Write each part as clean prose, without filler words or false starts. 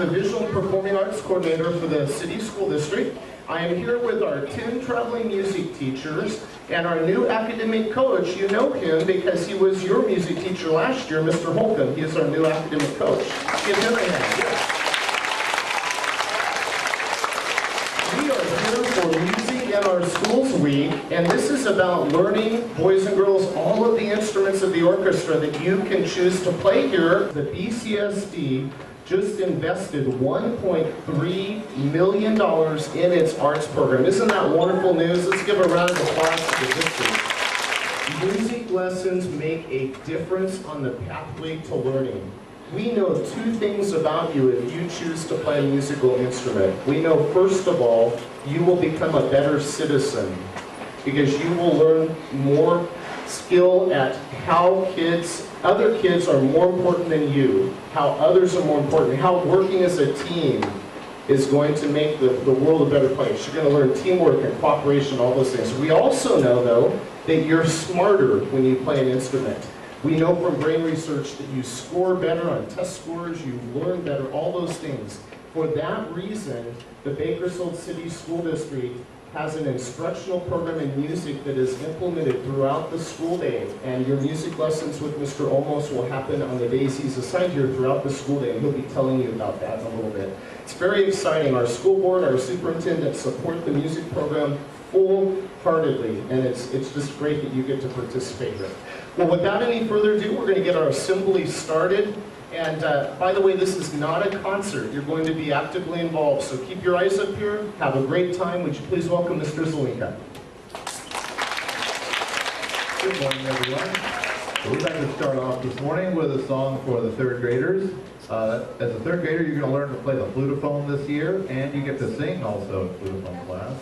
the Visual and Performing Arts Coordinator for the City School District. I am here with our 10 traveling music teachers and our new academic coach. You know him because he was your music teacher last year, Mr. Holcomb. He is our new academic coach. Give him a hand. We are here for Music in Our Schools Week, and this is about learning, boys and girls, all of the instruments of the orchestra that you can choose to play here. The BCSD just invested $1.3 million in its arts program. Isn't that wonderful news? Let's give a round of applause to the district. Music lessons make a difference on the pathway to learning. We know two things about you if you choose to play a musical instrument. We know, first of all, you will become a better citizen because you will learn more skill at how other kids are more important than you, how others are more important, how working as a team is going to make the world a better place. You're going to learn teamwork and cooperation, all those things. We also know, though, that you're smarter when you play an instrument. We know from brain research that you score better on test scores, you learn better, all those things. For that reason, the Bakersfield City School District has an instructional program in music that is implemented throughout the school day. And your music lessons with Mr. Olmos will happen on the days he's assigned here throughout the school day, and he'll be telling you about that in a little bit. It's very exciting. Our school board, our superintendent support the music program full-heartedly, and it's just great that you get to participate here. Well, without any further ado, we're going to get our assembly started. And by the way, this is not a concert. You're going to be actively involved, so keep your eyes up here. Have a great time. Would you please welcome Mr. Zelinka. Good morning, everyone. We'd like to start off this morning with a song for the third graders. As a third grader, you're going to learn to play the flutophone this year, and you get to sing also in flutophone class.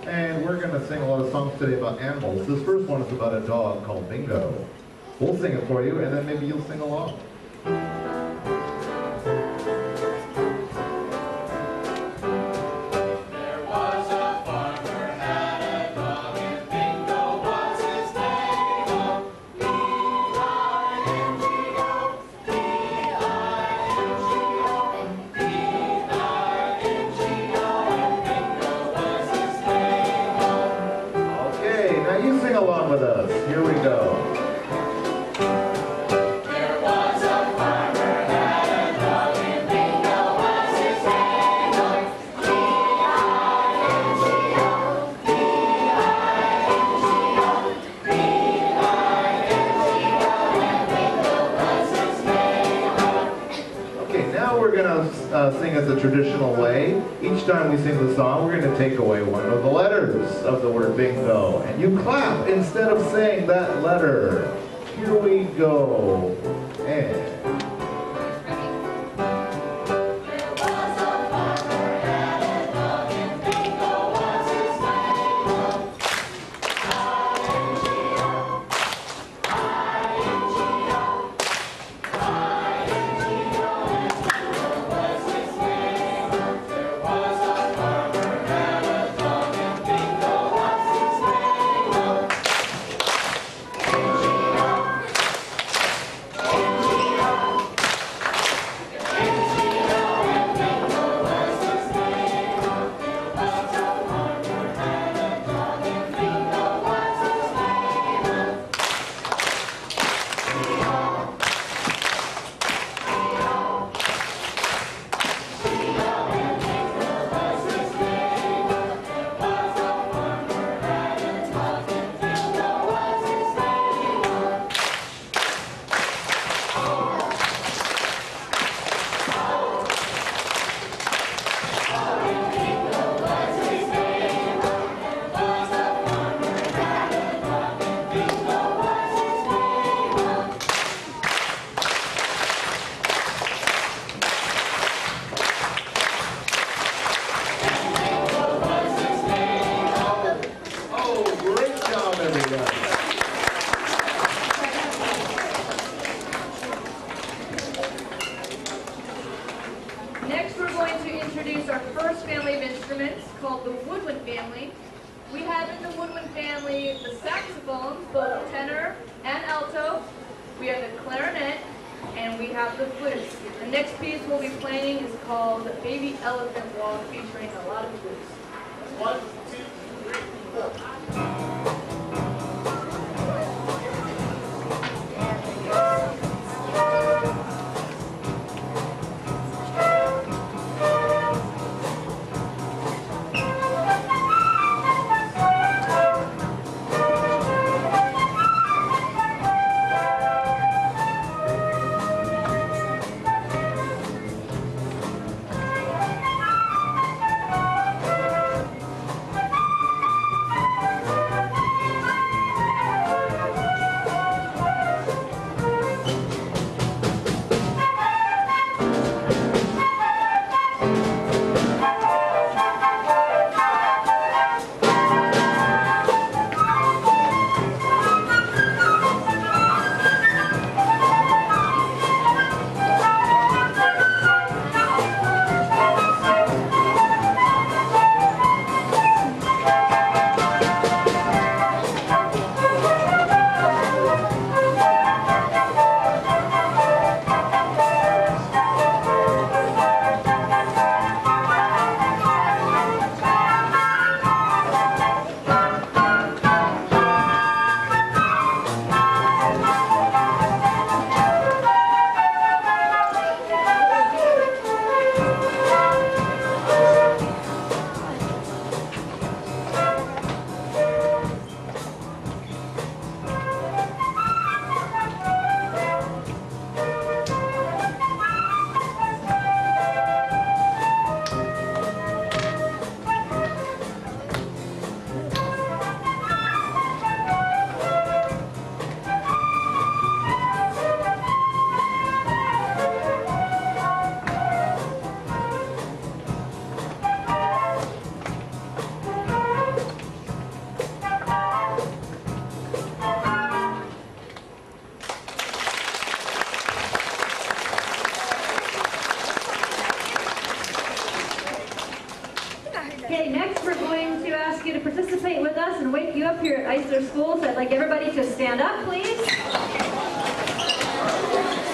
And we're going to sing a lot of songs today about animals. This first one is about a dog called Bingo. We'll sing it for you, and then maybe you'll sing along. Along with us. Here we go. There was a farmer had a dog and Bingo was his name. B-I-N-G-O, B-I-N-G-O, B-I-N-G-O, and Bingo was his name. Okay, now we're going to sing it the traditional way. Each time we sing the song, we're going to take away one of the letters of the word bingo. And you clap instead of saying that letter. Here we go. And... Next, we're going to introduce our first family of instruments called the woodwind family. We have in the woodwind family the saxophones, both tenor and alto. We have the clarinet, and we have the flutes. The next piece we'll be playing is called Baby Elephant Walk, featuring a lot of flutes. 1, 2, 3, 4. Okay, next we're going to ask you to participate with us and wake you up here at Eisler Schools. I'd like everybody to stand up, please. And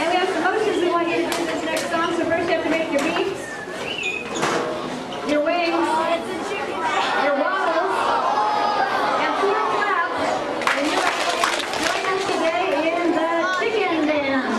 we have some motions we want you to do this next song. So first you have to make your beats, your wings, your waddles, and four claps. And you are going to join us today in the chicken dance.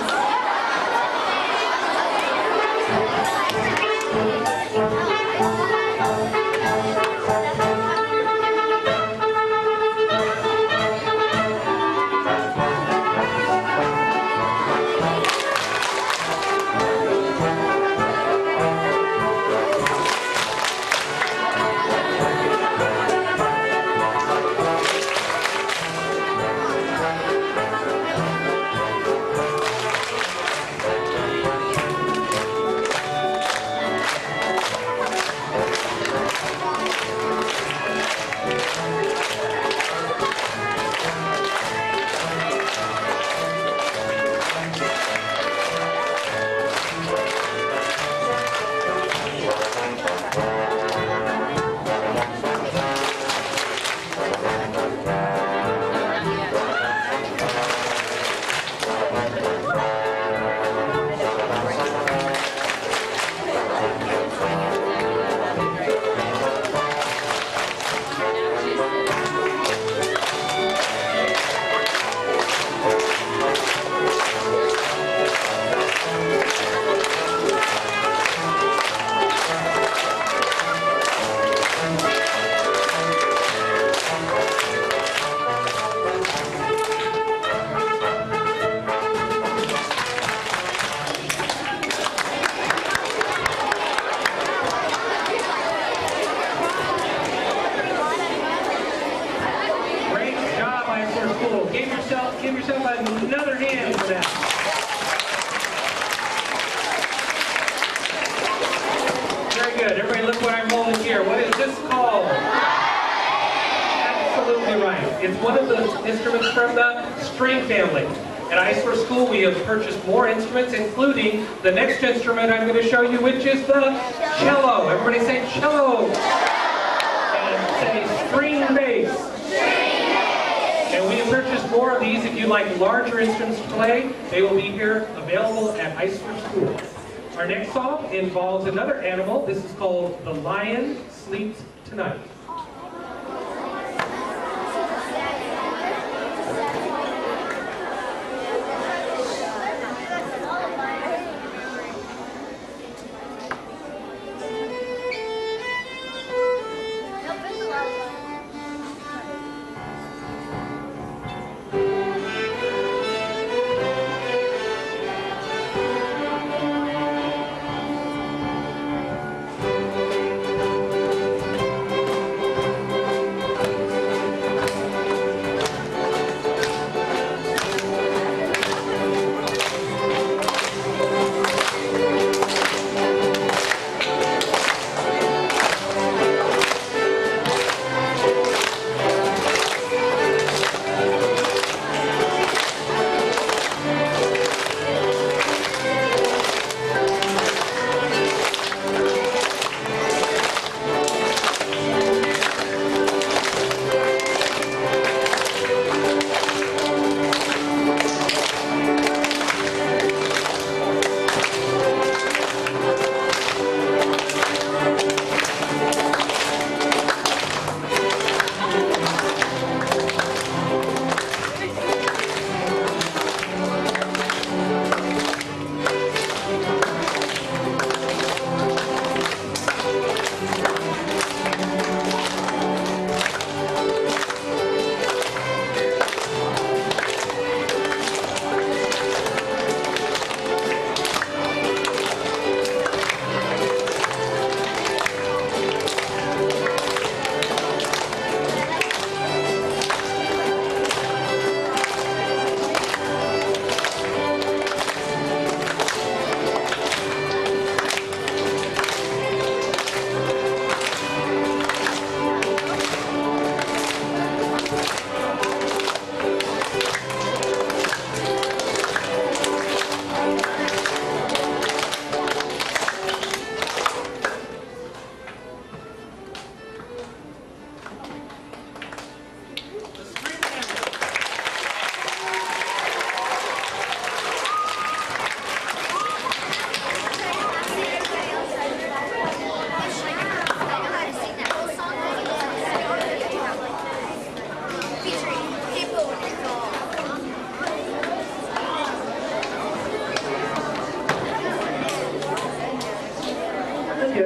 Give yourself another hand for that. Very good. Everybody look what I'm holding here. What is this called? Absolutely right. It's one of the instruments from the string family. At Eisler School, we have purchased more instruments, including the next instrument I'm going to show you, which is the cello. Everybody say cello. And say string bass. And we have purchased more more of these. If you like larger instruments to play, they will be here available at Ice for School. Our next song involves another animal. This is called The Lion Sleeps Tonight.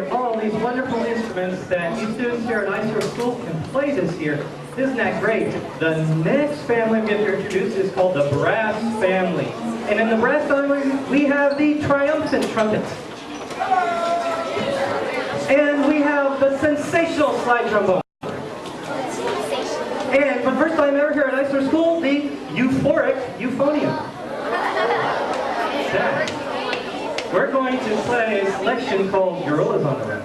All these wonderful instruments that you students here at Ice for School can play this year. Isn't that great? The next family I'm going to introduce is called the brass family. And in the brass family, we have the triumphant trumpet. And we have the sensational slide trombone. And for the first time ever here at Ice for School, the euphoric euphonium. Yeah. We're going to play a selection called Gorillas on the Run.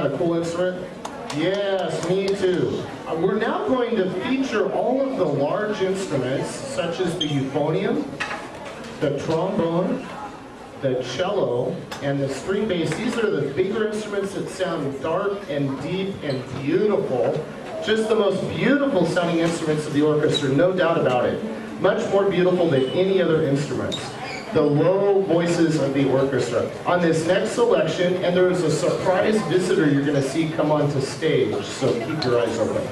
that a cool instrument? Yes, me too. We're now going to feature all of the large instruments, such as the euphonium, the trombone, the cello, and the string bass. These are the bigger instruments that sound dark and deep and beautiful. Just the most beautiful sounding instruments of the orchestra, no doubt about it. Much more beautiful than any other instruments. The low voices of the orchestra. On this next selection, and there is a surprise visitor you're going to see come onto stage, so keep your eyes open.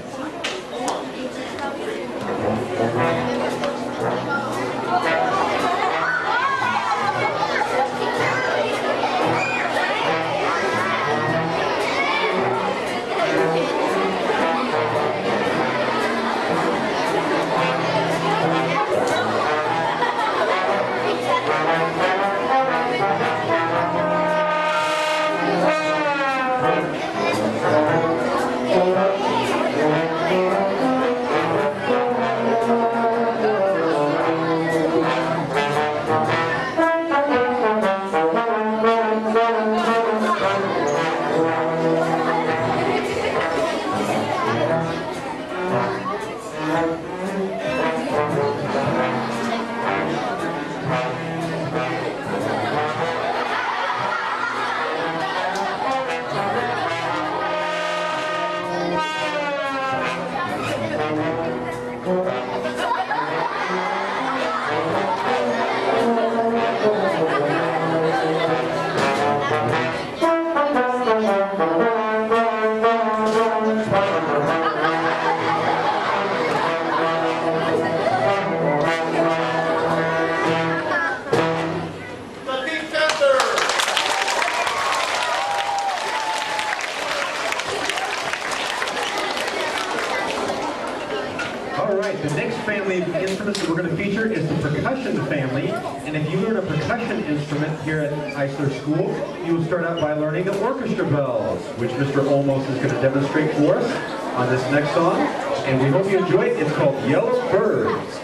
The next family of instruments that we're going to feature is the percussion family. And if you learn a percussion instrument here at Eisler School, you will start out by learning the orchestra bells, which Mr. Olmos is going to demonstrate for us on this next song. And we hope you enjoy it. It's called Yellow Birds.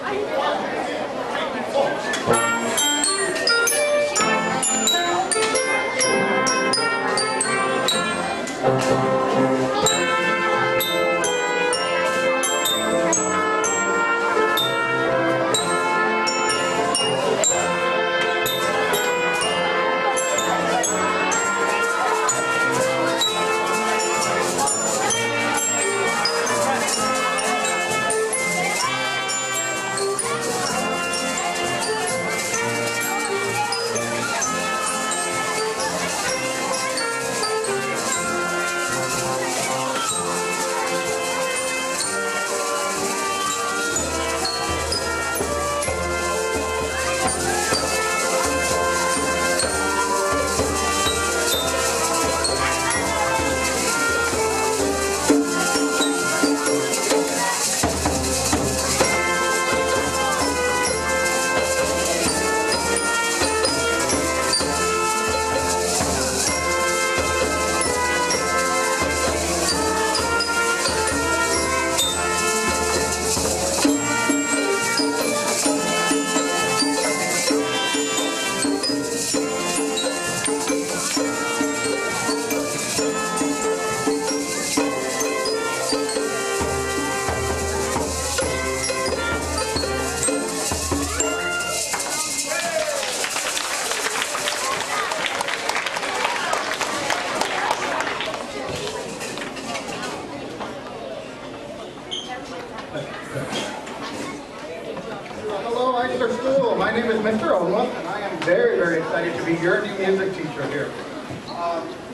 Hello, Eisler School. My name is Mr. Olmos, and I am very, very excited to be your new music teacher here.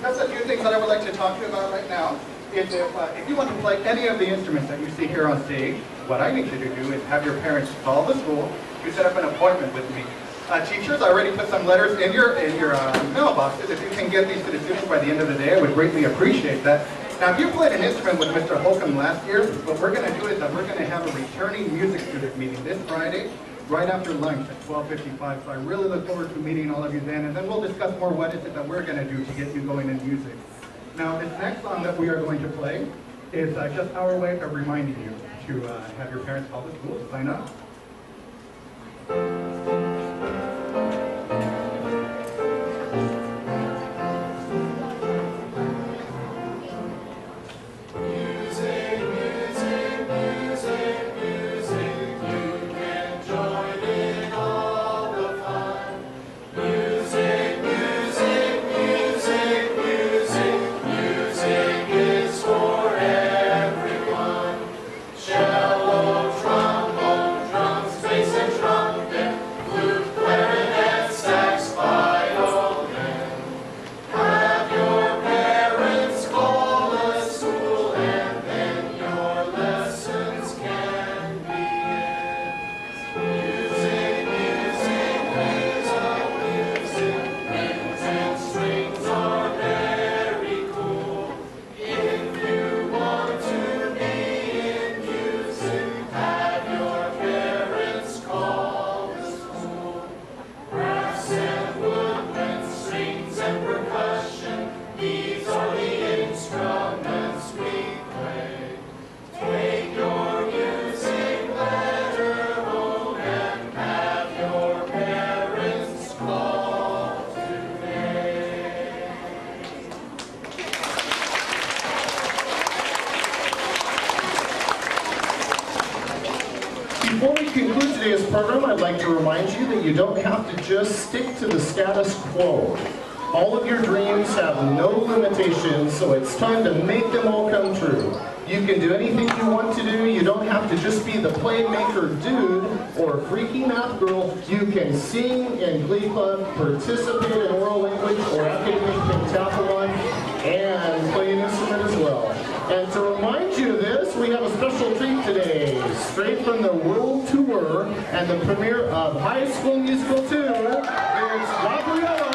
Just a few things that I would like to talk to you about right now is if you want to play any of the instruments that you see here on stage, what I need you to do is have your parents call the school to set up an appointment with me. Teachers, I already put some letters in your mailboxes. If you can get these to the students by the end of the day, I would greatly appreciate that. Now, if you played an instrument with Mr. Holcomb last year, what we're going to do is that we're going to have a returning music student meeting this Friday, right after lunch at 12:55. So I really look forward to meeting all of you then, and then we'll discuss more what is it that we're going to do to get you going in music. Now, this next song that we are going to play is just our way of reminding you to have your parents call the school to sign up. conclude today's program, I'd like to remind you that you don't have to just stick to the status quo. All of your dreams have no limitations, so it's time to make them all come true. You can do anything you want to do. You don't have to just be the playmaker dude or freaky math girl. You can sing in Glee Club, participate in oral language or academic pentathlon, and play an instrument as well. And to remind you of this, we have a special treat today, straight from the World Tour and the premiere of High School Musical 2. It's Gabriella.